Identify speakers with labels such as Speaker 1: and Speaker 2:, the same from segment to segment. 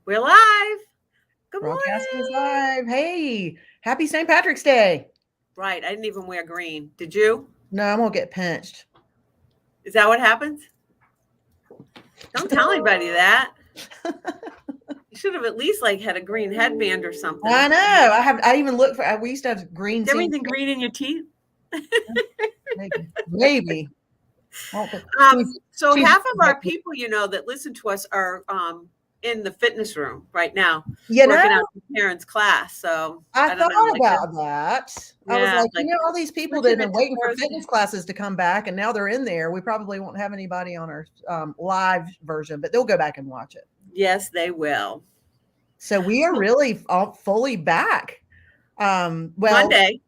Speaker 1: We're live. Good
Speaker 2: Broadcasting is
Speaker 1: morning.
Speaker 2: live. Hey, happy St. Patrick's Day.
Speaker 1: Right. I didn't even wear green. Did you?
Speaker 2: No, I'm gonna get pinched.
Speaker 1: Is that what happens? Don't tell anybody that. You should have at least like had a green headband or something.
Speaker 2: I know. I even looked for. We used to have green
Speaker 1: Is
Speaker 2: senior.
Speaker 1: everything green in your teeth?
Speaker 2: Maybe. I don't think
Speaker 1: So
Speaker 2: she's
Speaker 1: half of our people, that listen to us are in the fitness room right now,
Speaker 2: you know.
Speaker 1: working out the parents' class. So
Speaker 2: I
Speaker 1: I don't
Speaker 2: thought
Speaker 1: know, like
Speaker 2: about that. I was
Speaker 1: yeah,
Speaker 2: like,
Speaker 1: like
Speaker 2: all these people that have
Speaker 1: switching
Speaker 2: been
Speaker 1: it to
Speaker 2: waiting for
Speaker 1: Thursday.
Speaker 2: fitness classes to come back, and now they're in there. We probably won't have anybody on our live version, but they'll go back and watch it.
Speaker 1: Yes, they will.
Speaker 2: So we are really all fully back. Well,
Speaker 1: Monday.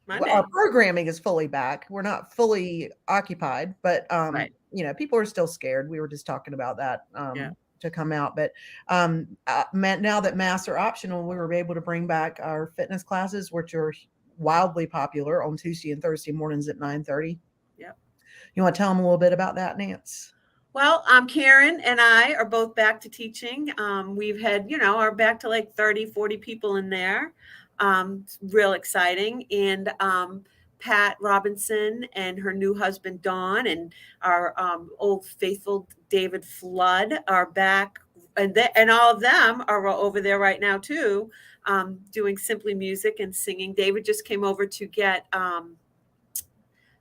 Speaker 2: our
Speaker 1: Monday.
Speaker 2: programming is fully back. We're not fully occupied, but
Speaker 1: Right.
Speaker 2: people are still scared. We were just talking about that
Speaker 1: Yeah.
Speaker 2: to come out. But now that masks are optional, we were able to bring back our fitness classes, which are wildly popular on Tuesday and Thursday mornings at 9:30.
Speaker 1: Yep.
Speaker 2: You want to tell them a little bit about that, Nance?
Speaker 1: Well, Karen and I are both back to teaching. We've had, are back to like 30, 40 people in there. It's real exciting. And Pat Robinson and her new husband, Dawn, and our old faithful David Flood are back. And all of them are over there right now, too, doing Simply Music and singing. David just came over to get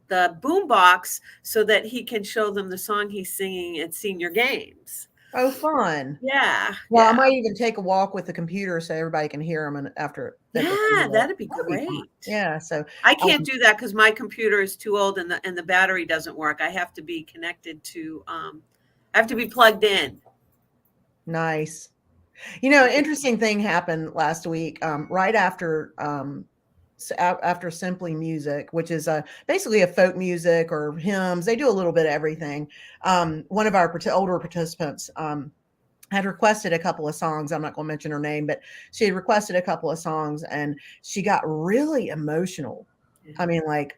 Speaker 1: the boombox so that he can show them the song he's singing at senior games.
Speaker 2: Oh, fun.
Speaker 1: Yeah,
Speaker 2: Well, I
Speaker 1: yeah.
Speaker 2: might even take a walk with the computer so everybody can hear them and after at the end
Speaker 1: Yeah,
Speaker 2: of it.
Speaker 1: that'd be
Speaker 2: That'd be fun.
Speaker 1: great.
Speaker 2: Yeah. So
Speaker 1: I can't do that because my computer is too old and the battery doesn't work. I have to be connected to I have to be plugged in.
Speaker 2: nice. An interesting thing happened last week, right after after Simply Music, which is basically a folk music or hymns. They do a little bit of everything. One of our older participants had requested a couple of songs. I'm not going to mention her name, but she had requested a couple of songs, and she got really emotional. I mean, like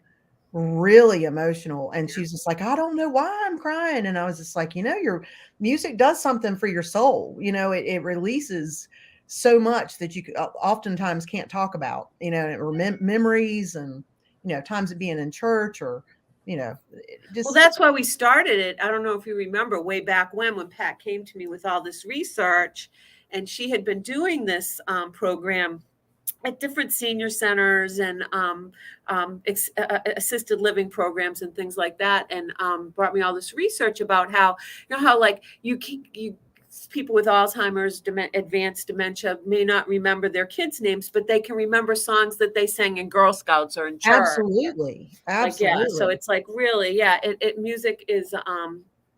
Speaker 2: really emotional, and she's just like, I don't know why I'm crying. And I was just like, your music does something for your soul. It releases so much that you oftentimes can't talk about, memories and times of being in church, or
Speaker 1: Well,
Speaker 2: just
Speaker 1: that's why we started it. I don't know if you remember way back when Pat came to me with all this research, and she had been doing this program at different senior centers and assisted living programs and things like that, and brought me all this research about how like you people with Alzheimer's, advanced dementia may not remember their kids' names, but they can remember songs that they sang in Girl Scouts or in church.
Speaker 2: absolutely,
Speaker 1: Like, yeah, so
Speaker 2: absolutely.
Speaker 1: it's like really, yeah, music is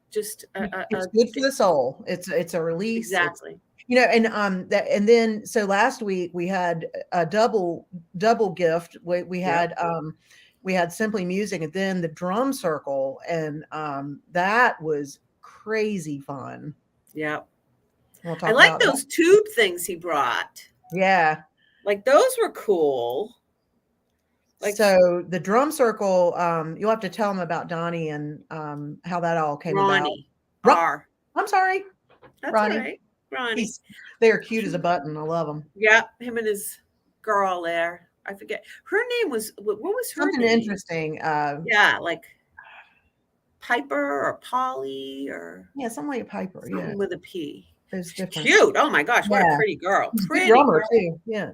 Speaker 1: just
Speaker 2: It's good for the soul. It's a release. It's
Speaker 1: exactly.
Speaker 2: and and then so last week we had a double gift. We
Speaker 1: Yep.
Speaker 2: had we had Simply Music and then the drum circle, and that was crazy fun.
Speaker 1: Yep.
Speaker 2: We'll
Speaker 1: I
Speaker 2: talk
Speaker 1: like
Speaker 2: about that.
Speaker 1: those tube things he brought.
Speaker 2: Yeah.
Speaker 1: Like those were cool. Like
Speaker 2: So the drum circle, you'll have to tell them about Donnie and how that all came about.
Speaker 1: Ronnie R.
Speaker 2: I'm sorry,
Speaker 1: That's all
Speaker 2: Ronnie.
Speaker 1: right. Ronnie.
Speaker 2: They are cute as a button. I love them.
Speaker 1: Yeah, him and his girl there. I forget. Her name was what was her
Speaker 2: Something
Speaker 1: name?
Speaker 2: interesting.
Speaker 1: Yeah, like Piper or Polly or
Speaker 2: Yeah, something like a Piper. Yeah,
Speaker 1: something with a P.
Speaker 2: there's
Speaker 1: She's
Speaker 2: different.
Speaker 1: cute. Oh my gosh, what a
Speaker 2: Yeah,
Speaker 1: pretty girl.
Speaker 2: he's a good
Speaker 1: Pretty
Speaker 2: drummer
Speaker 1: girl.
Speaker 2: too. Yeah.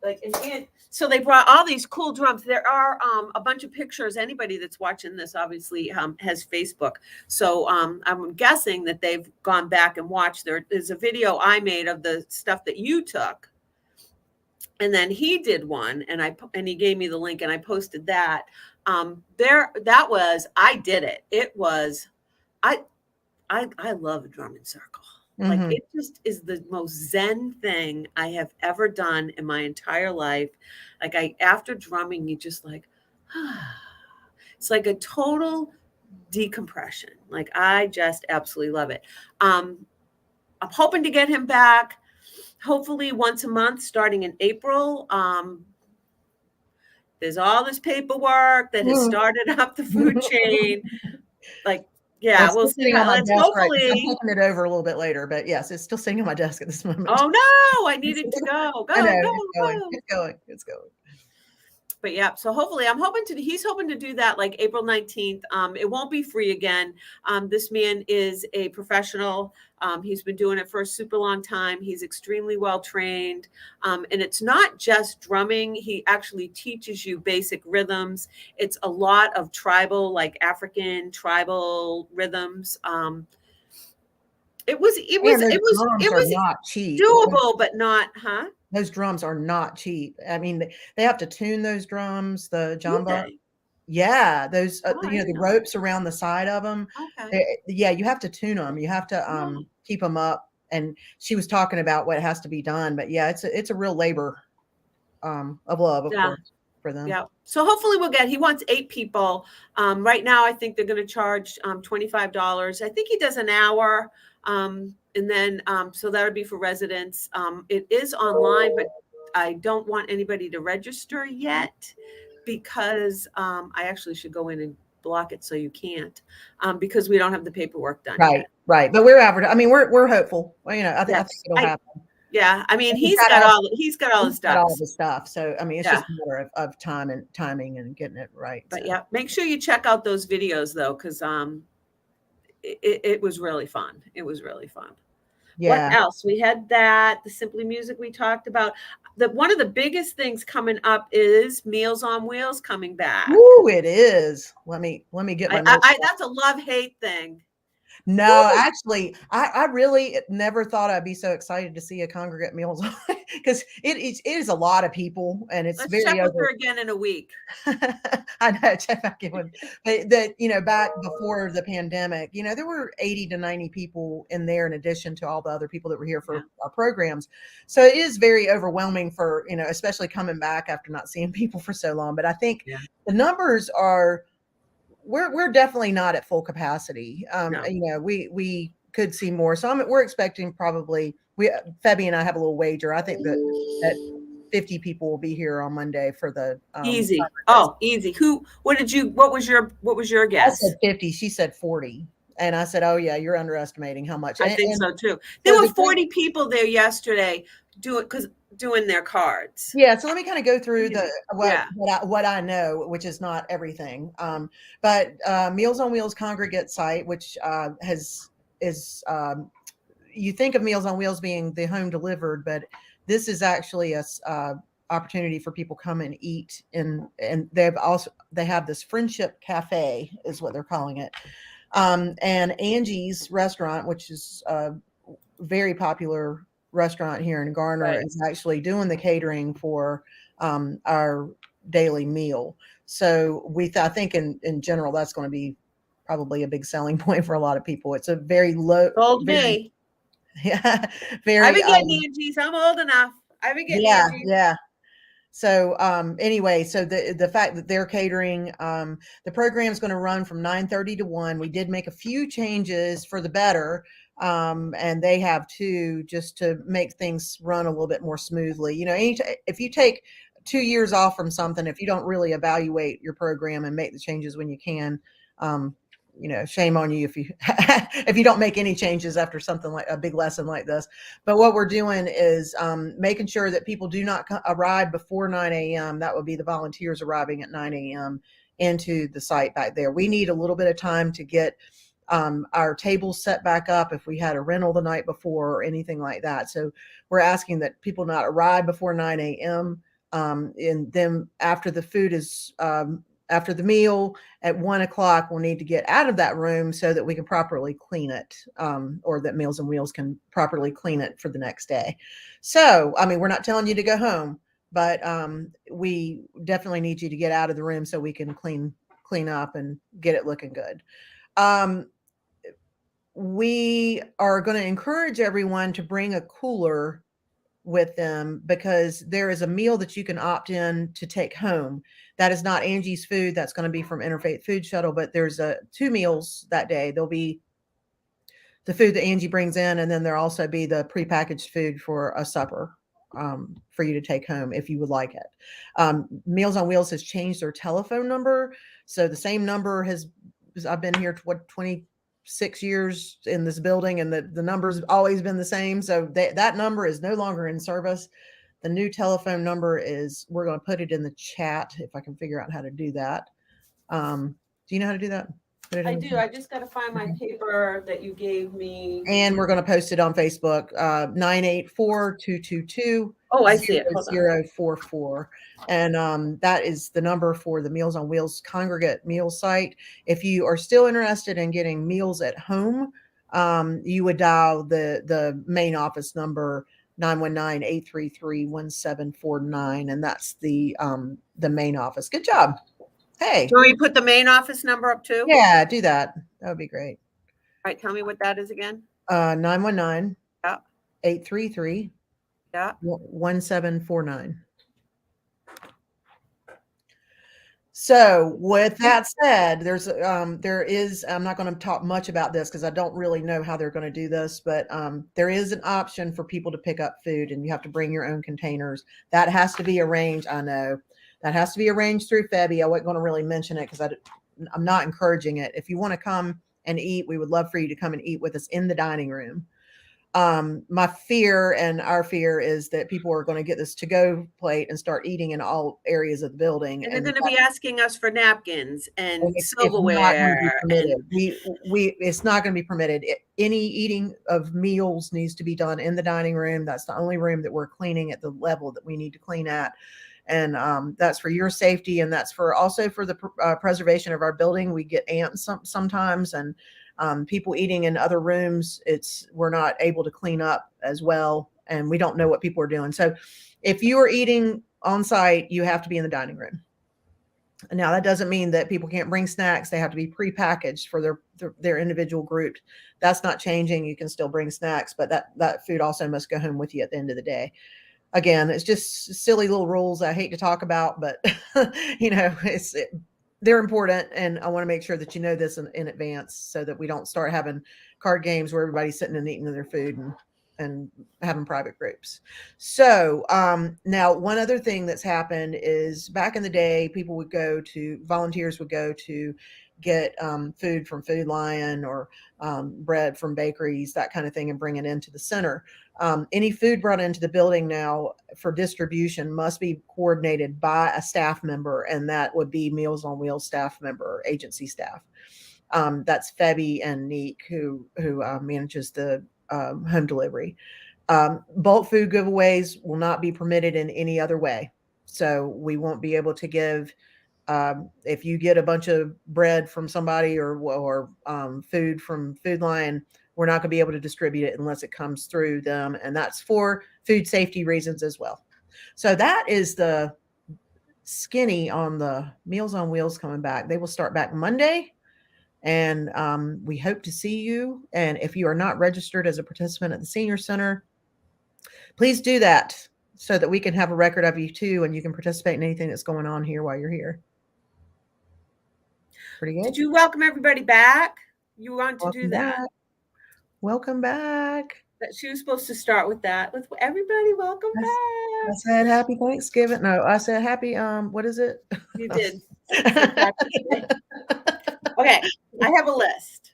Speaker 1: Like and so they brought all these cool drums. There are a bunch of pictures. Anybody that's watching this obviously has Facebook, so I'm guessing that they've gone back and watched. There's a video I made of the stuff that you took, and then he did one, and he gave me the link, and I posted that. That was I did it. It was I love a drumming circle. Like
Speaker 2: Mm-hmm.
Speaker 1: it just is the most zen thing I have ever done in my entire life. Like after drumming, you just like, it's like a total decompression. Like I just absolutely love it. I'm hoping to get him back, hopefully once a month, starting in April. There's all this paperwork that has started up the food chain. Like Yeah,
Speaker 2: It's
Speaker 1: we'll
Speaker 2: still
Speaker 1: see
Speaker 2: sitting on
Speaker 1: how.
Speaker 2: my
Speaker 1: Let's
Speaker 2: desk right now. I'm
Speaker 1: hopefully.
Speaker 2: taking it over a little bit later, but yes, it's still sitting on my desk at this moment.
Speaker 1: Oh no, I
Speaker 2: It's
Speaker 1: needed to go,
Speaker 2: I know,
Speaker 1: go, go,
Speaker 2: it's going,
Speaker 1: go.
Speaker 2: it's going, it's going.
Speaker 1: But yeah, so hopefully he's hoping to do that like April 19th. It won't be free again. This man is a professional. He's been doing it for a super long time. He's extremely well trained. And it's not just drumming. He actually teaches you basic rhythms. It's a lot of tribal, like African tribal rhythms. It was it was
Speaker 2: And those
Speaker 1: it was
Speaker 2: drums
Speaker 1: it
Speaker 2: are
Speaker 1: was
Speaker 2: not cheap.
Speaker 1: doable, but not, huh?
Speaker 2: Those drums are not cheap. I mean, they have to tune those drums, the
Speaker 1: Do
Speaker 2: jamba.
Speaker 1: they?
Speaker 2: Yeah, those,
Speaker 1: Oh, I
Speaker 2: the
Speaker 1: didn't know that.
Speaker 2: ropes around the side of them.
Speaker 1: Okay.
Speaker 2: Yeah, you have to tune them. You have to,
Speaker 1: Oh.
Speaker 2: keep them up, and she was talking about what has to be done, but yeah, it's a real labor, of love, of
Speaker 1: Yeah.
Speaker 2: course, for them.
Speaker 1: Yeah. So hopefully he wants 8 people. Right now, I think they're going to charge $25. I think he does an hour. And then, so that would be for residents. It is online, but I don't want anybody to register yet because I actually should go in and block it so you can't because we don't have the paperwork done
Speaker 2: Right,
Speaker 1: yet.
Speaker 2: right, but I mean, we're hopeful. Well, I think
Speaker 1: Yes.
Speaker 2: it'll happen.
Speaker 1: Yeah. I mean,
Speaker 2: And
Speaker 1: he's got all his
Speaker 2: he's got all
Speaker 1: ducks.
Speaker 2: the stuff, so, I mean, it's
Speaker 1: Yeah.
Speaker 2: just a matter of time and timing and getting it right, so.
Speaker 1: But yeah, make sure you check out those videos though, because it was really fun. It was really fun. What
Speaker 2: Yeah.
Speaker 1: else? We had that, the Simply Music we talked about. One of the biggest things coming up is Meals on Wheels coming back.
Speaker 2: Ooh, it is. Let me get my notes.
Speaker 1: That's a love-hate thing.
Speaker 2: No,
Speaker 1: Woo!
Speaker 2: actually, I really never thought I'd be so excited to see a congregate meals because it is a lot of people and it's
Speaker 1: Let's
Speaker 2: very
Speaker 1: check with
Speaker 2: over.
Speaker 1: her again in a week.
Speaker 2: I know, check back in with, but that, back before the pandemic, there were 80 to 90 people in there in addition to all the other people that were here
Speaker 1: Yeah.
Speaker 2: for our programs. So it is very overwhelming for, especially coming back after not seeing people for so long. But I think
Speaker 1: Yeah.
Speaker 2: the numbers are, we're definitely not at full capacity.
Speaker 1: No.
Speaker 2: We could see more. So we're expecting probably, Febby and I have a little wager. I think that 50 people will be here on Monday for the
Speaker 1: Easy.
Speaker 2: congregate.
Speaker 1: Oh, easy. What was your
Speaker 2: I
Speaker 1: guess?
Speaker 2: said 50, she said 40. And I said, "Oh yeah, you're underestimating how much."
Speaker 1: I
Speaker 2: And,
Speaker 1: think
Speaker 2: and
Speaker 1: so too. There
Speaker 2: so
Speaker 1: were
Speaker 2: the great
Speaker 1: 40 people there yesterday doing their cards.
Speaker 2: Yeah, so let me kind of go through the
Speaker 1: Yeah.
Speaker 2: what I know, which is not everything. But Meals on Wheels congregate site, which is you think of Meals on Wheels being the home delivered, but this is actually a opportunity for people come and eat and they have this friendship cafe is what they're calling it. And Angie's restaurant, which is a very popular restaurant here in Garner,
Speaker 1: Right.
Speaker 2: is actually doing the catering for our daily meal. So I think in general, that's going to be probably a big selling point for a lot of people. It's a very low,
Speaker 1: Told
Speaker 2: very,
Speaker 1: me.
Speaker 2: yeah,
Speaker 1: I've
Speaker 2: very,
Speaker 1: been getting Angie's. I'm old enough. I've been getting
Speaker 2: yeah,
Speaker 1: Angie's.
Speaker 2: yeah. So anyway, so the fact that they're catering, the program is going to run from 9:30 to 1. We did make a few changes for the better, and they have too, just to make things run a little bit more smoothly. If you take 2 years off from something, if you don't really evaluate your program and make the changes when you can, shame on you if you if you don't make any changes after something like a big lesson like this. But what we're doing is making sure that people do not arrive before 9 a.m. That would be the volunteers arriving at 9 a.m. into the site back there. We need a little bit of time to get our tables set back up if we had a rental the night before or anything like that. So we're asking that people not arrive before 9 a.m. And then after the food is after the meal at 1 o'clock, we'll need to get out of that room so that we can properly clean it, or that Meals on Wheels can properly clean it for the next day. So, I mean, we're not telling you to go home, but we definitely need you to get out of the room so we can clean up and get it looking good. We are going to encourage everyone to bring a cooler with them because there is a meal that you can opt in to take home. That is not Angie's food. That's going to be from Interfaith Food Shuttle, but there's two meals that day. There'll be the food that Angie brings in, and then there'll also be the prepackaged food for a supper for you to take home if you would like it. Meals on Wheels has changed their telephone number. So the same number I've been here, 20 6 years in this building, and the number's always been the same. So that number is no longer in service. The new telephone number is, we're going to put it in the chat if I can figure out how to do that. Do you know how to do that?
Speaker 1: I do. I just got to find my paper that you gave me.
Speaker 2: And we're going to post it on Facebook, 984-222.
Speaker 1: Oh, I see it. Hold on.
Speaker 2: 0044. And that is the number for the Meals on Wheels congregate meal site. If you are still interested in getting meals at home, you would dial the main office number, 919-833-1749. And that's the main office. Good job. Hey.
Speaker 1: So you put the main office number up too?
Speaker 2: Yeah, do that. That would be great.
Speaker 1: All right. Tell me what that is again.
Speaker 2: 919
Speaker 1: Yeah.
Speaker 2: 833
Speaker 1: Yeah.
Speaker 2: 1749. So with that said, there is, I'm not going to talk much about this because I don't really know how they're going to do this, but there is an option for people to pick up food, and you have to bring your own containers. That has to be arranged. I know that has to be arranged through Febby. I wasn't going to really mention it because I'm not encouraging it. If you want to come and eat, we would love for you to come and eat with us in the dining room. My fear and our fear is that people are going to get this to-go plate and start eating in all areas of the building.
Speaker 1: And they're going to be asking us for napkins and silverware.
Speaker 2: It's not going to be permitted. Any eating of meals needs to be done in the dining room. That's the only room that we're cleaning at the level that we need to clean at. And that's for your safety, and that's also for the preservation of our building. We get ants sometimes, and people eating in other rooms, we're not able to clean up as well, and we don't know what people are doing. So if you are eating on site, you have to be in the dining room. Now, that doesn't mean that people can't bring snacks. They have to be prepackaged for their individual group. That's not changing. You can still bring snacks, but that food also must go home with you at the end of the day. Again, it's just silly little rules I hate to talk about, but they're important, and I want to make sure that you know this in advance so that we don't start having card games where everybody's sitting and eating their food and having private groups. So now one other thing that's happened is, back in the day, volunteers would go to get food from Food Lion or bread from bakeries, that kind of thing, and bring it into the center. Any food brought into the building now for distribution must be coordinated by a staff member, and that would be Meals on Wheels staff member or agency staff. That's Febby and Neek, who manages the home delivery. Bulk food giveaways will not be permitted in any other way. So we won't be able to give, if you get a bunch of bread from somebody or food from Food Lion, we're not going to be able to distribute it unless it comes through them. And that's for food safety reasons as well. So that is the skinny on the Meals on Wheels coming back. They will start back Monday. And we hope to see you. And if you are not registered as a participant at the Senior Center, please do that so that we can have a record of you too, and you can participate in anything that's going on here while you're here. Pretty good.
Speaker 1: Did you welcome everybody back? You want to do that?
Speaker 2: Welcome back.
Speaker 1: She was supposed to start with that. With everybody, welcome back.
Speaker 2: I said happy Thanksgiving. No, I said happy, what is it?
Speaker 1: You did. Okay, I have a list.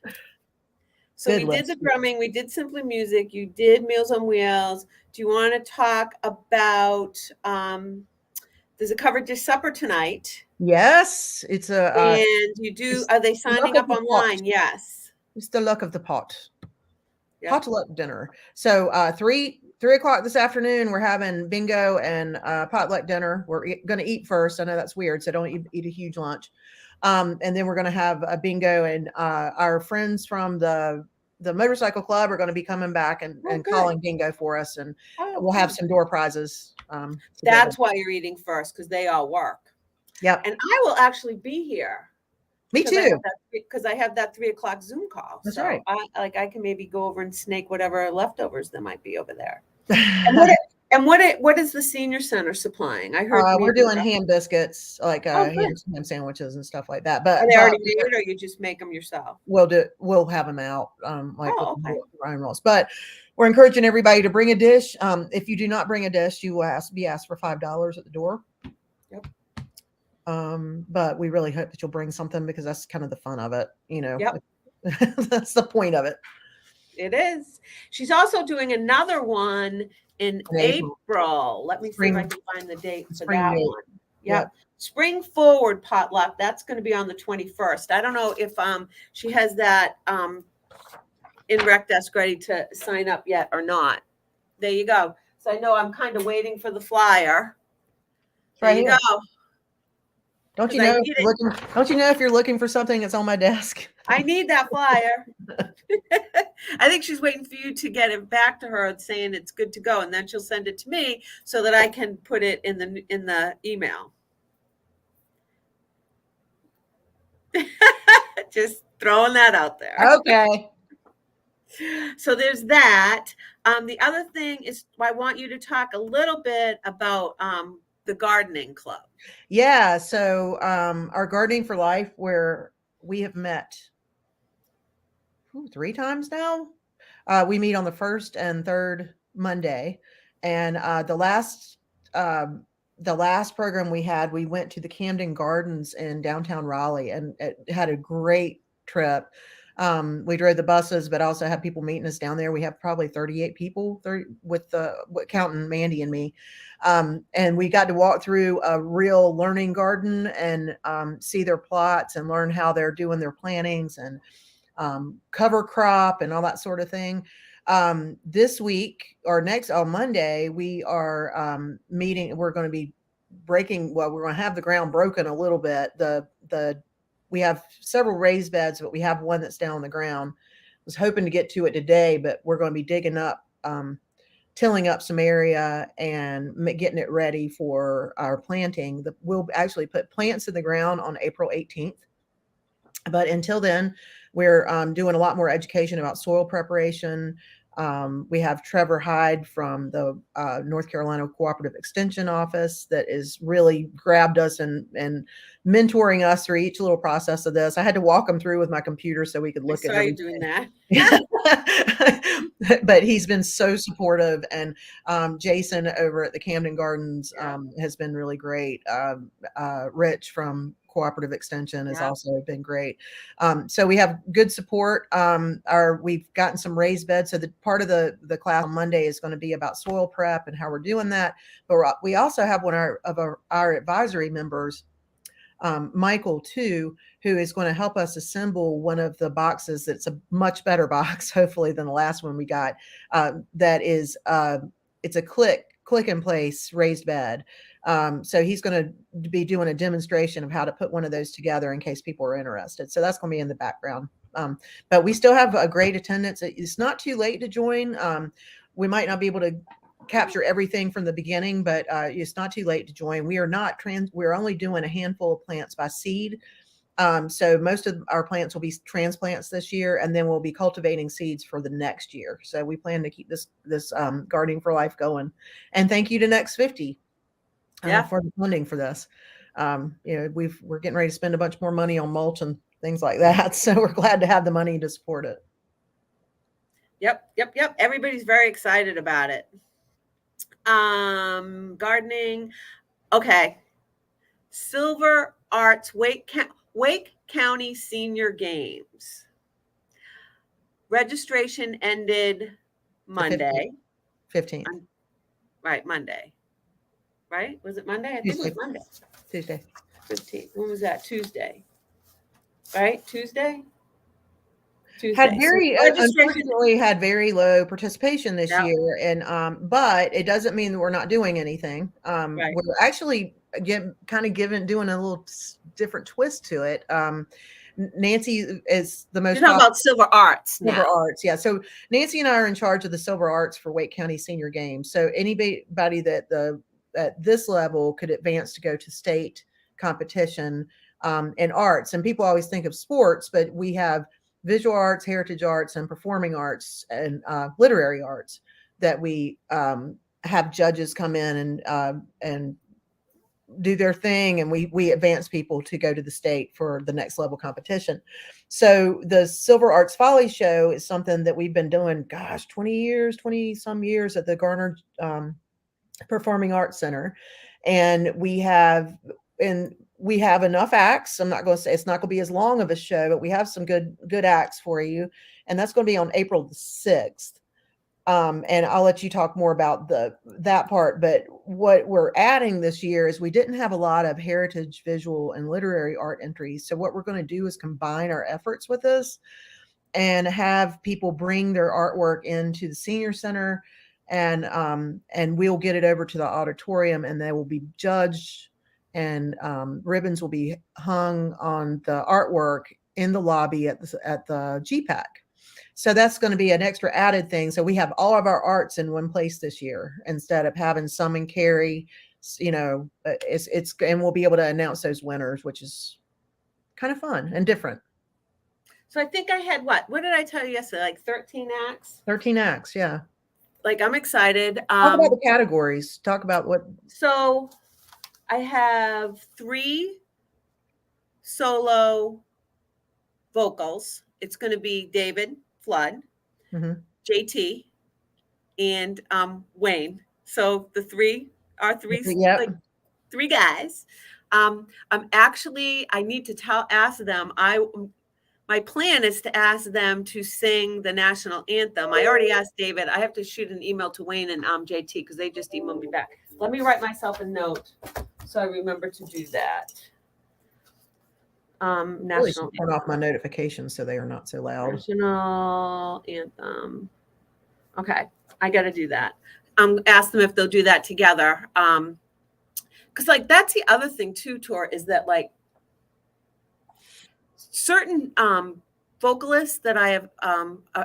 Speaker 1: So we did the drumming, we did Simply Music, you did Meals on Wheels. Do you want to talk about, there's a covered dish supper tonight?
Speaker 2: Yes, it's
Speaker 1: and you do, are they signing up online? Yes.
Speaker 2: It's the luck of the pot. Yep. Potluck dinner. So 3 o'clock this afternoon, we're having bingo and potluck dinner. We're going to eat first. I know that's weird, so don't eat a huge lunch. And then we're going to have a bingo, and our friends from the motorcycle club are going to be coming back and calling bingo for us, and we'll have some door prizes.
Speaker 1: That's why you're eating first, because they all work.
Speaker 2: Yep.
Speaker 1: And I will actually be here.
Speaker 2: Me too.
Speaker 1: Because I have that 3 o'clock Zoom call.
Speaker 2: That's right.
Speaker 1: I can maybe go over and snake whatever leftovers there might be over there. And what is the Senior Center supplying? I heard
Speaker 2: we're doing ham biscuits, like ham sandwiches and stuff like that. But
Speaker 1: are they already made, or you just make them yourself?
Speaker 2: We'll have them out, Ryan rolls. But we're encouraging everybody to bring a dish. If you do not bring a dish, you will be asked for $5 at the door.
Speaker 1: Yep.
Speaker 2: But we really hope that you'll bring something, because that's kind of the fun of it,
Speaker 1: Yep.
Speaker 2: That's the point of it.
Speaker 1: It is. She's also doing another one in
Speaker 2: In April.
Speaker 1: April. Let me see if I
Speaker 2: Spring
Speaker 1: can find the date for
Speaker 2: spring
Speaker 1: that
Speaker 2: date.
Speaker 1: one.
Speaker 2: Yep.
Speaker 1: Yep. Spring Forward potluck. That's going to be on the 21st. I don't know if she has that in Rec Desk ready to sign up yet or not. There you go. So I know I'm kind of waiting for the flyer.
Speaker 2: It's
Speaker 1: There
Speaker 2: right
Speaker 1: you
Speaker 2: here.
Speaker 1: go.
Speaker 2: Don't you
Speaker 1: 'Cause I
Speaker 2: know if
Speaker 1: need
Speaker 2: you're
Speaker 1: it.
Speaker 2: looking, don't you know if you're looking for something that's on my desk?
Speaker 1: I need that flyer. I think she's waiting for you to get it back to her saying it's good to go, and then she'll send it to me so that I can put it in the email. Just throwing that out there.
Speaker 2: Okay.
Speaker 1: So there's that. The other thing is I want you to talk a little bit about the gardening club.
Speaker 2: Yeah. So our Gardening for Life, where we have met 3 times now. We meet on the first and third Monday, and the last program we had, we went to the Camden Gardens in downtown Raleigh, and it had a great trip. We drove the buses, but also had people meeting us down there. We have probably 38 people, 30, counting Mandy and me. And we got to walk through a real learning garden and see their plots and learn how they're doing their plantings and cover crop and all that sort of thing. This week or next on Monday, we are meeting. We're going to be we're going to have the ground broken a little bit. We have several raised beds, but we have one that's down on the ground. Was hoping to get to it today, but we're going to be digging up, tilling up some area and getting it ready for our planting. We'll actually put plants in the ground on April 18th. But until then, we're doing a lot more education about soil preparation. We have Trevor Hyde from the North Carolina Cooperative Extension Office that is really grabbed us and mentoring us through each little process of this. I had to walk him through with my computer so we could look at everything.
Speaker 1: Doing that.
Speaker 2: But he's been so supportive, and Jason over at the Camden Gardens has been really great. Rich from Cooperative Extension has also been great. So we have good support. We've gotten some raised beds. So the part of the class on Monday is going to be about soil prep and how we're doing that. But we also have one of our advisory members, Michael too, who is going to help us assemble one of the boxes that's a much better box, hopefully, than the last one we got. That is, it's a click and place raised bed. So he's going to be doing a demonstration of how to put one of those together in case people are interested. So that's going to be in the background. But we still have a great attendance. It's not too late to join. We might not be able to capture everything from the beginning, but it's not too late to join. We're only doing a handful of plants by seed. So most of our plants will be transplants this year, and then we'll be cultivating seeds for the next year. So we plan to keep this Gardening for Life going. And thank you to Next 50 for the funding for this. We're getting ready to spend a bunch more money on mulch and things like that. So we're glad to have the money to support it.
Speaker 1: Yep. Everybody's very excited about it. Gardening. Okay. Silver Arts Wake County Senior Games. Registration ended Monday.
Speaker 2: 15th.
Speaker 1: Right, Monday. Right? Was it Monday? I think it was Monday.
Speaker 2: Tuesday.
Speaker 1: 15th. When was that? Tuesday. Right? Tuesday?
Speaker 2: Unfortunately had very low participation this year, and but it doesn't mean that we're not doing anything. We're actually doing a little different twist to it. Nancy is the most.
Speaker 1: You're talking about Silver Arts now.
Speaker 2: Silver Arts, yeah. So Nancy and I are in charge of the Silver Arts for Wake County Senior Games. So anybody that at this level could advance to go to state competition in arts. And people always think of sports, but we have visual arts, heritage arts, and performing arts, and literary arts that we have judges come in and do their thing, and we advance people to go to the state for the next level competition. So the Silver Arts Folly Show is something that we've been doing, 20 some years at the Garner Performing Arts Center. And we have, and we have enough acts. I'm not going to say it's not going to be as long of a show, but we have some good acts for you, and that's going to be on April the 6th. And I'll let you talk more about that part. But what we're adding this year is we didn't have a lot of heritage, visual, and literary art entries. So what we're going to do is combine our efforts with this and have people bring their artwork into the senior center, and we'll get it over to the auditorium, and they will be judged, and ribbons will be hung on the artwork in the lobby at the GPAC. So that's going to be an extra added thing. So we have all of our arts in one place this year instead of having some in Cary. It's and we'll be able to announce those winners, which is kind of fun and different.
Speaker 1: So I think I had what did I tell you yesterday? Like 13 acts?
Speaker 2: 13 acts, yeah.
Speaker 1: Like, I'm excited.
Speaker 2: Talk about the categories. Talk about what.
Speaker 1: So I have 3 solo vocals. It's going to be David Flood, JT, and Wayne. So the 3 are 3
Speaker 2: Yep.
Speaker 1: like 3 guys. I need to ask them. My plan is to ask them to sing the national anthem. I already asked David. I have to shoot an email to Wayne and JT because they just emailed me back. Let me write myself a note so I remember to do that. National
Speaker 2: turn off my notifications so they are not so loud.
Speaker 1: National anthem. Okay, I got to do that. Ask them if they'll do that together. Because like that's the other thing too, Tor, is that like certain vocalists that I have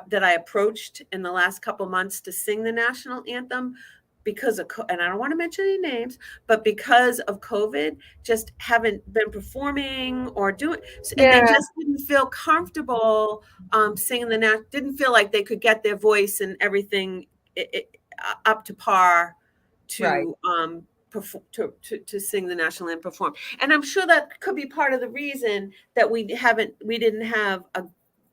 Speaker 1: that I approached in the last couple months to sing the national anthem, because of and I don't want to mention any names, but because of COVID, just haven't been performing or doing, and they just didn't feel comfortable singing didn't feel like they could get their voice and everything up to par to to sing the national anthem, perform. And I'm sure that could be part of the reason that we didn't have a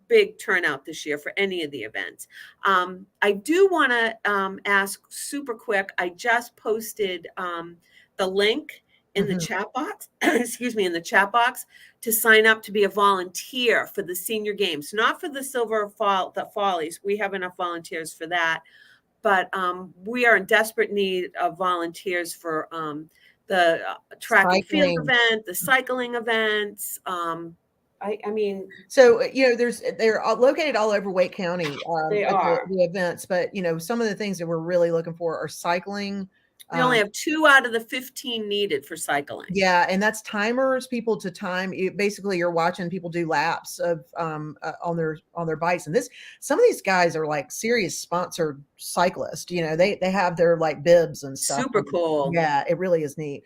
Speaker 1: big turnout this year for any of the events. I do want to ask super quick. I just posted the link in the chat box, excuse me, in the chat box to sign up to be a volunteer for the senior games, not for the the Follies. We have enough volunteers for that. But we are in desperate need of volunteers for the track and field event, the cycling events. I mean,
Speaker 2: so they're located all over Wake County.
Speaker 1: They are
Speaker 2: the events, but some of the things that we're really looking for are cycling.
Speaker 1: We only have 2 out of the 15 needed for cycling.
Speaker 2: Yeah, and that's timers, people to time. Basically, you're watching people do laps of on their bikes, and some of these guys are like serious sponsored cyclists. They have their like bibs and stuff.
Speaker 1: Super cool.
Speaker 2: Yeah, it really is neat.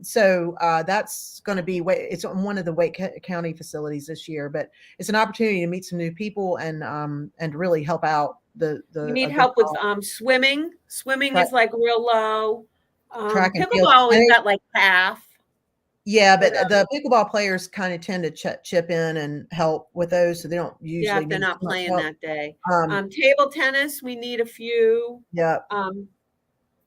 Speaker 2: So that's going to be it's on one of the Wake County facilities this year, but it's an opportunity to meet some new people and really help out. You
Speaker 1: need help with swimming. Swimming is like real low. Pickleball is at like half.
Speaker 2: Yeah, but the pickleball players kind of tend to chip in and help with those, so they don't usually.
Speaker 1: Yeah, they're not playing that day. Table tennis, we need a few.
Speaker 2: Yeah.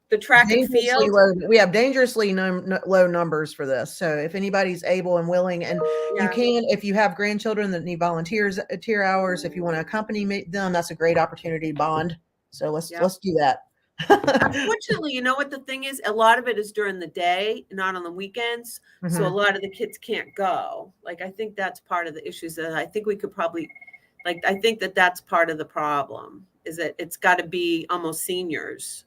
Speaker 1: The track and field.
Speaker 2: We have dangerously low numbers for this. So if anybody's able and willing, and you can, if you have grandchildren that need volunteer hours, if you want to accompany them, that's a great opportunity to bond. So let's do that.
Speaker 1: Unfortunately, you know what the thing is? A lot of it is during the day, not on the weekends. So a lot of the kids can't go. Like, I think that's part of the issues that I think we could probably, I think that's part of the problem, is that it's got to be almost seniors.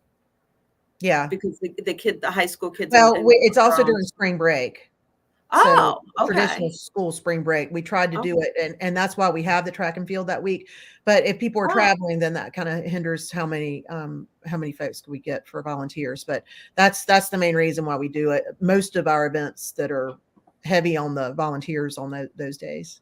Speaker 2: Yeah,
Speaker 1: because the high school kids.
Speaker 2: Well, it's also during spring break.
Speaker 1: Oh, okay.
Speaker 2: Traditional school spring break. We tried to do it, and that's why we have the track and field that week. But if people are traveling, then that kind of hinders how many folks we get for volunteers. But that's the main reason why we do it. Most of our events that are heavy on the volunteers on those days.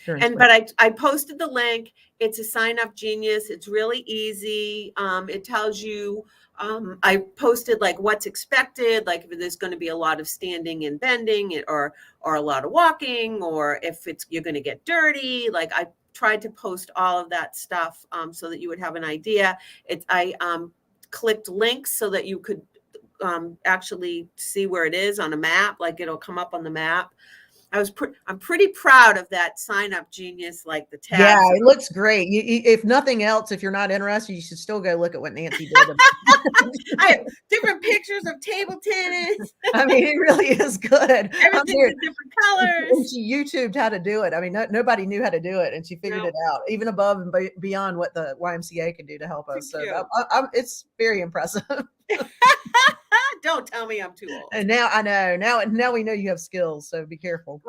Speaker 1: But I posted the link. It's a sign up genius. It's really easy. It tells you. I posted like what's expected, like if there's going to be a lot of standing and bending or a lot of walking, or if you're going to get dirty. Like, I tried to post all of that stuff so that you would have an idea. I clicked links so that you could actually see where it is on a map. Like it'll come up on the map. I'm pretty proud of that sign up genius, like the
Speaker 2: Yeah,
Speaker 1: tabs.
Speaker 2: it looks great. If nothing else, if you're not interested, you should still go look at what Nancy did.
Speaker 1: I have different pictures of table tennis.
Speaker 2: I mean, it really is good.
Speaker 1: Everything's in different
Speaker 2: And
Speaker 1: colors.
Speaker 2: she YouTubed how to do it. I mean, nobody knew how to do it, and she figured it out, even above and beyond what the YMCA could do to help us. So it's very impressive.
Speaker 1: Don't tell me I'm too old.
Speaker 2: And now I know. Now we know you have skills, so be careful.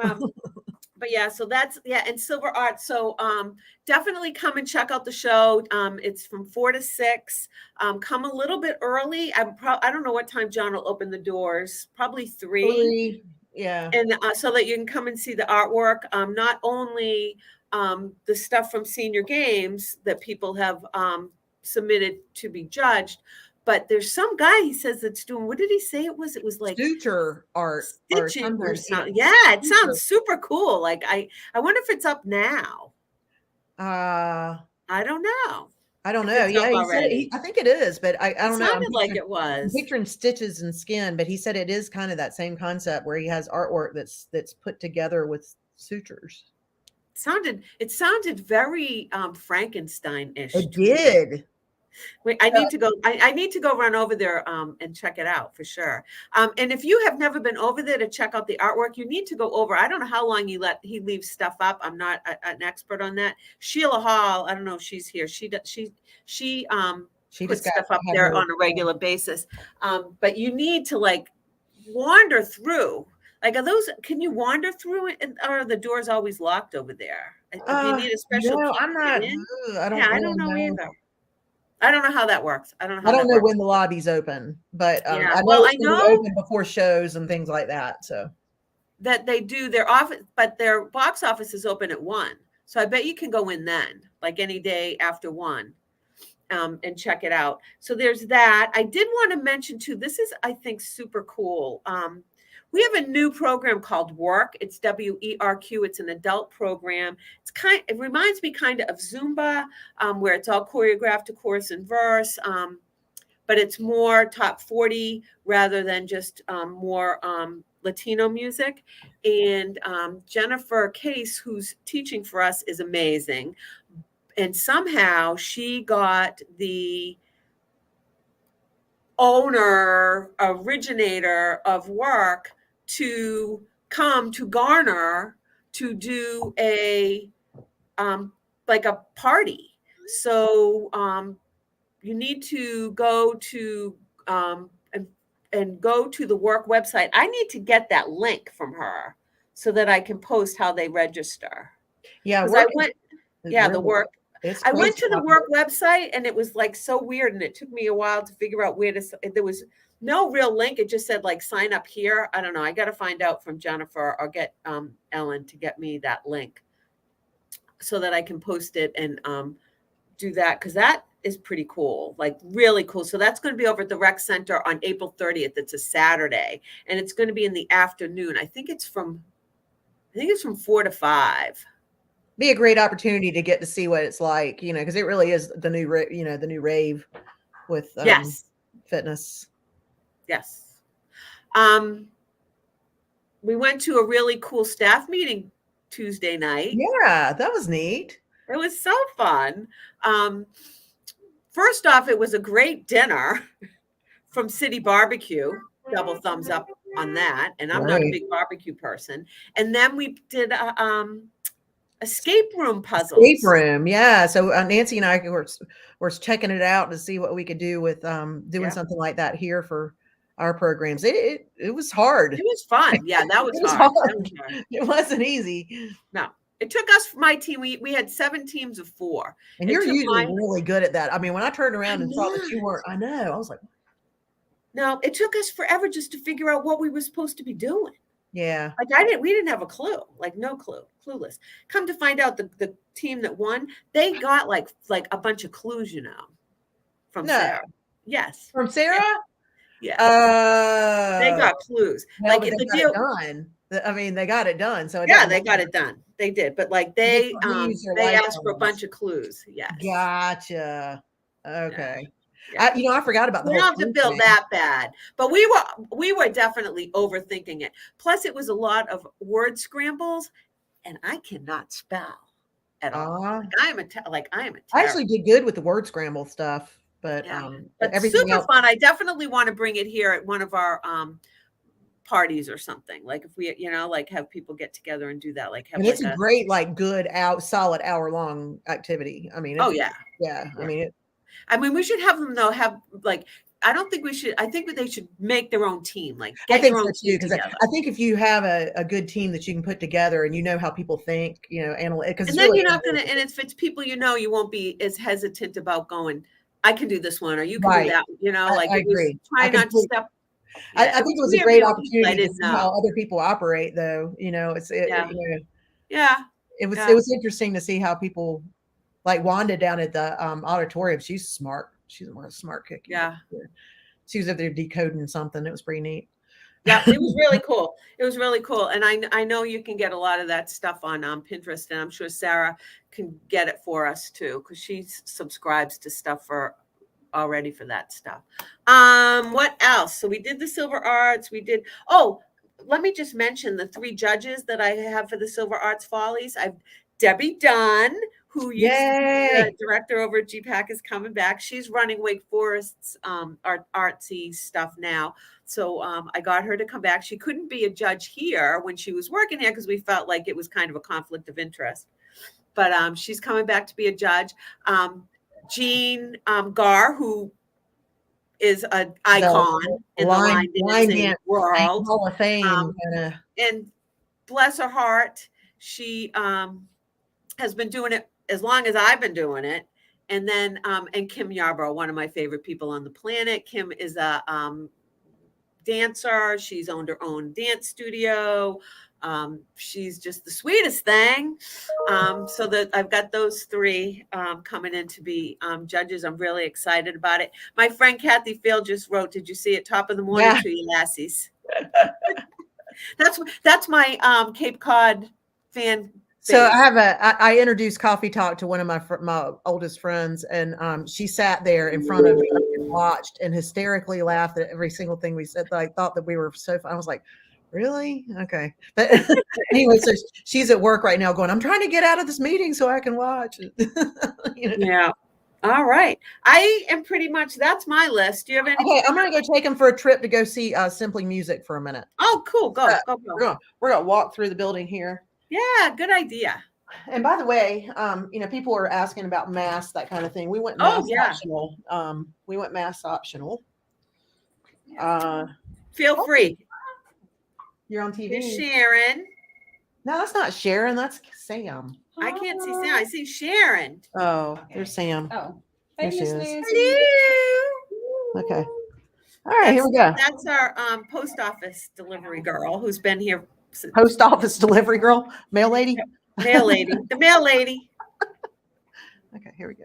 Speaker 1: But yeah, so that's and Silver Art. So definitely come and check out the show. It's from 4 to 6. Come a little bit early. I don't know what time John will open the doors. Probably 3.
Speaker 2: Yeah.
Speaker 1: And so that you can come and see the artwork. Not only the stuff from Senior Games that people have submitted to be judged, but there's some guy he says that's doing, what did he say it was? It was like
Speaker 2: suture art
Speaker 1: stitching or something. Yeah, it sounds super cool. Like I wonder if it's up now. I don't know.
Speaker 2: I don't know. Yeah, he said I think it is, but I don't know.
Speaker 1: It sounded like it was.
Speaker 2: I'm picturing stitches and skin, but he said it is kind of that same concept where he has artwork that's put together with sutures.
Speaker 1: It sounded very Frankenstein-ish.
Speaker 2: It did.
Speaker 1: Wait, I need to go. I need to go run over there and check it out for sure. And if you have never been over there to check out the artwork, you need to go over. I don't know how long he leaves stuff up. I'm not an expert on that. Sheila Hall, I don't know if she's here. She puts stuff up there on a regular basis. But you need to like wander through. Like, can you wander through it? Or are the doors always locked over there? If you need a special key,
Speaker 2: I'm not. I don't
Speaker 1: know either. I don't know how that works. I don't
Speaker 2: know when the lobby's open, but I know open before shows and things like that. So
Speaker 1: that they do their office, but their box office is open at 1. So I bet you can go in then, like any day after 1, and check it out. So there's that. I did want to mention too. This is, I think, super cool. We have a new program called Work. It's WERQ. It's an adult program. It reminds me kind of Zumba, where it's all choreographed to chorus and verse, but it's more top 40 rather than just more Latino music. And Jennifer Case, who's teaching for us, is amazing. And somehow she got the originator of Work to come to Garner to do a like a party. So you need to go to and go to the Work website. I need to get that link from her so that I can post how they register.
Speaker 2: Yeah,
Speaker 1: the Work. I went to the Work website and it was like so weird, and it took me a while to figure out where to. There was no real link. It just said like sign up here. I don't know. I got to find out from Jennifer or get Ellen to get me that link so that I can post it and do that, because that is pretty cool, like really cool. So that's going to be over at the Rec Center on April 30th. It's a Saturday, and it's going to be in the afternoon. I think it's from 4 to 5.
Speaker 2: Be a great opportunity to get to see what it's like, because it really is the new rave with fitness.
Speaker 1: Yes. We went to a really cool staff meeting Tuesday night.
Speaker 2: Yeah, that was neat.
Speaker 1: It was so fun. First off, it was a great dinner from City Barbecue. Double thumbs up on that. And I'm not a big barbecue person. And then we did escape room puzzles.
Speaker 2: Escape room, yeah. So Nancy and I were checking it out to see what we could do with doing something like that here for our programs. It was hard.
Speaker 1: It was fun. Yeah, that was hard.
Speaker 2: It wasn't easy.
Speaker 1: No. It took us, my team, we had 7 teams of 4.
Speaker 2: And you're usually really good at that. I mean, when I turned around and saw that you weren't, I know, I was like.
Speaker 1: No, it took us forever just to figure out what we were supposed to be doing.
Speaker 2: Yeah.
Speaker 1: Like we didn't have a clue, like no clue, clueless. Come to find out the team that won, they got like a bunch of clues, from Sarah. Yes.
Speaker 2: From Sarah?
Speaker 1: Yeah. They got clues.
Speaker 2: Well, like the deal. Done. I mean, they got it done. So
Speaker 1: they got it done. They did, but like they asked for a bunch of clues. Yes.
Speaker 2: Gotcha. Okay.
Speaker 1: Yeah.
Speaker 2: I forgot about the
Speaker 1: We
Speaker 2: whole
Speaker 1: don't have to feel
Speaker 2: thing.
Speaker 1: that bad, but we were definitely overthinking it. Plus, it was a lot of word scrambles, and I cannot spell at all. Like I am a
Speaker 2: I
Speaker 1: terrible.
Speaker 2: actually did good with the word scramble stuff, but
Speaker 1: Yeah, but
Speaker 2: everything
Speaker 1: super
Speaker 2: else.
Speaker 1: fun. I definitely want to bring it here at one of our parties or something. Like if we, like have people get together and do that. Like have
Speaker 2: And it's
Speaker 1: like
Speaker 2: a great, like good solid hour long activity. I mean,
Speaker 1: oh
Speaker 2: it's,
Speaker 1: yeah,
Speaker 2: yeah.
Speaker 1: yeah. I mean, we should have them though. Have like I don't think we should. I think that they should make their own team. Like
Speaker 2: I
Speaker 1: get
Speaker 2: think
Speaker 1: your
Speaker 2: so
Speaker 1: own
Speaker 2: too,
Speaker 1: team
Speaker 2: because
Speaker 1: together.
Speaker 2: I think if you have a good team that you can put together and you know how people think, because
Speaker 1: And
Speaker 2: it's
Speaker 1: then
Speaker 2: really
Speaker 1: you're not gonna. And if it's people you won't be as hesitant about going. I can do this one, or you can do
Speaker 2: right.
Speaker 1: that. Like
Speaker 2: I
Speaker 1: it was
Speaker 2: agree.
Speaker 1: trying not to step.
Speaker 2: I
Speaker 1: Yeah, it
Speaker 2: think
Speaker 1: was
Speaker 2: it was a great
Speaker 1: interviewing people I
Speaker 2: opportunity to
Speaker 1: didn't
Speaker 2: see how
Speaker 1: know.
Speaker 2: other people operate, though.
Speaker 1: Yeah,
Speaker 2: You know,
Speaker 1: yeah,
Speaker 2: it
Speaker 1: yeah.
Speaker 2: was interesting to see how people, like Wanda down at the auditorium. She's smart. She's a smart cookie.
Speaker 1: Yeah.
Speaker 2: She was up there decoding something. It was pretty neat.
Speaker 1: Yeah, it was really cool. It was really cool, and I know you can get a lot of that stuff on Pinterest, and I'm sure Sarah can get it for us too because she subscribes to stuff already for that stuff. What else? So we did the Silver Arts. We did. Oh, let me just mention the 3 judges that I have for the Silver Arts Follies. I've Debbie Dunn, who used to be the director over at GPAC, is coming back. She's running Wake Forest's artsy stuff now. So I got her to come back. She couldn't be a judge here when she was working here because we felt like it was kind of a conflict of interest. But she's coming back to be a judge. Jean Gar, who is an icon in the line dancing world.
Speaker 2: Hall of Fame.
Speaker 1: And bless her heart, she has been doing it as long as I've been doing it. And then, and Kim Yarbrough, one of my favorite people on the planet. Kim is a dancer. She's owned her own dance studio. She's just the sweetest thing. So that I've got those 3 coming in to be judges. I'm really excited about it. My friend Kathy Field just wrote, did you see it? Top of the morning to you lassies. That's my Cape Cod fan.
Speaker 2: So I introduced Coffee Talk to one of my oldest friends, and she sat there in front of me and watched and hysterically laughed at every single thing we said. I thought that we were so fun. I was like, really? Okay. But anyway, so she's at work right now going, I'm trying to get out of this meeting so I can watch.
Speaker 1: Yeah. All right. I am pretty much, that's my list. Do you have any?
Speaker 2: Okay, I'm going to go take them for a trip to go see Simply Music for a minute.
Speaker 1: Oh, cool. Go.
Speaker 2: We're going to walk through the building here.
Speaker 1: Yeah, good idea.
Speaker 2: And by the way, people are asking about masks, that kind of thing. We went mask optional. We went mask optional.
Speaker 1: Feel free.
Speaker 2: You're on TV.
Speaker 1: Here's Sharon.
Speaker 2: No, that's not Sharon. That's Sam.
Speaker 1: I can't see Sam. I see Sharon.
Speaker 2: Oh, there's Sam.
Speaker 3: Oh,
Speaker 2: there she is.
Speaker 1: Hello.
Speaker 2: Okay. All right, here we go.
Speaker 1: That's our post office delivery girl who's been here.
Speaker 2: Post office delivery girl, mail lady.
Speaker 1: Mail lady, the mail lady.
Speaker 2: Okay, here we go.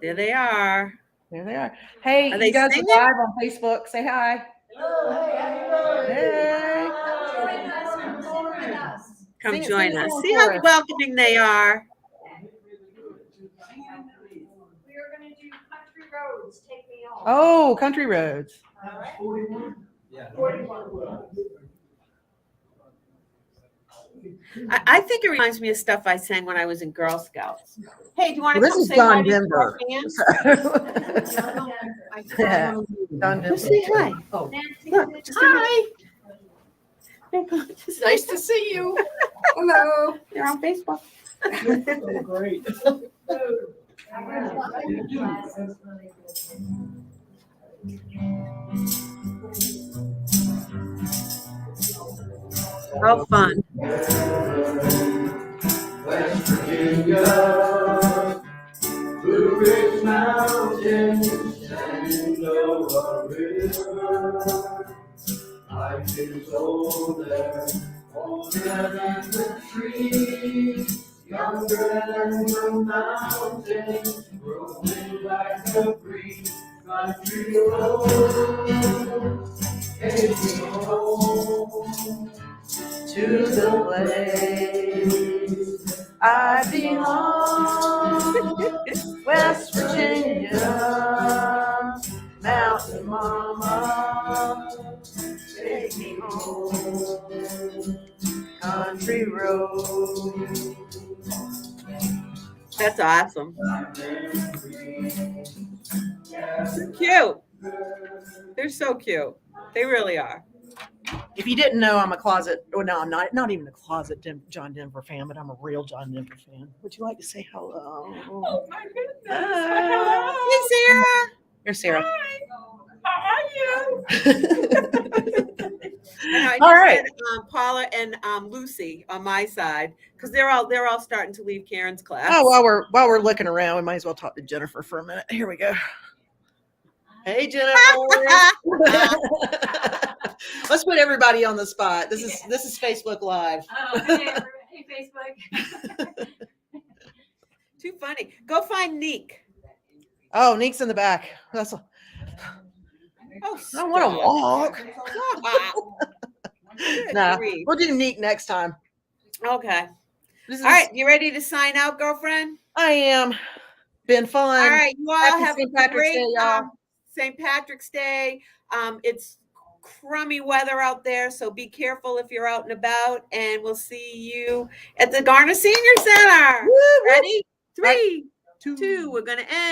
Speaker 1: There they are.
Speaker 2: There they are. Hey,
Speaker 1: are they
Speaker 2: you guys
Speaker 1: singing?
Speaker 2: are live on Facebook. Say hi.
Speaker 4: Hello, hey,
Speaker 1: Come join us. See how welcoming they are.
Speaker 4: We are going to do Country Roads. Take me home.
Speaker 2: Oh, Country Roads.
Speaker 4: All right.
Speaker 5: 41?
Speaker 4: Yeah. 41.
Speaker 1: I think it reminds me of stuff I sang when I was in Girl Scouts. Hey, do you want to
Speaker 2: This
Speaker 1: come
Speaker 2: is
Speaker 1: say hi
Speaker 2: Don
Speaker 1: to
Speaker 2: Denver.
Speaker 1: our fans?
Speaker 2: Don Denver.
Speaker 1: Say hi.
Speaker 4: Oh.
Speaker 1: Look, just
Speaker 4: Hi.
Speaker 1: It's nice to see you.
Speaker 4: Hello.
Speaker 1: You're on Facebook.
Speaker 5: Oh, great.
Speaker 1: How fun.
Speaker 5: West Virginia, Blue Ridge Mountains, Shenandoah River. Life is older, older than the trees, younger than the mountains, growing like a breeze. Country roads, take me home to the place
Speaker 2: I belong. West Virginia, Mountain Mama, take me home. Country road.
Speaker 1: That's awesome. They're cute. They're so cute. They really are.
Speaker 2: If you didn't know, I'm a closet. Well, no, I'm not even a closet John Denver fan, but I'm a real John Denver fan. Would you like to say hello?
Speaker 1: Oh my goodness.
Speaker 2: Hi.
Speaker 1: Hey, Sarah.
Speaker 2: Here's Sarah.
Speaker 1: How are you? And I
Speaker 2: All
Speaker 1: just
Speaker 2: right.
Speaker 1: had Paula and Lucy on my side because they're all starting to leave Karen's class.
Speaker 2: Oh, while we're looking around, we might as well talk to Jennifer for a minute. Here we go. Hey, Jennifer. Let's put everybody on the spot. This is Facebook Live.
Speaker 4: Oh, hey, Facebook.
Speaker 1: Too funny. Go find Neek.
Speaker 2: Oh, Nick's in the back. I don't want to walk. No, we'll do Nick next time.
Speaker 1: Okay. All right. You ready to sign out, girlfriend?
Speaker 2: I am. Been fun.
Speaker 1: All right. You all
Speaker 2: Happy
Speaker 1: have
Speaker 2: St.
Speaker 1: a
Speaker 2: Patrick's
Speaker 1: great
Speaker 2: Day, y'all.
Speaker 1: St. Patrick's Day. It's crummy weather out there, so be careful if you're out and about. And we'll see you at the Garner Senior Center.
Speaker 2: Woo, woo.
Speaker 1: Ready? 3,
Speaker 2: Two.
Speaker 1: 2. We're gonna end.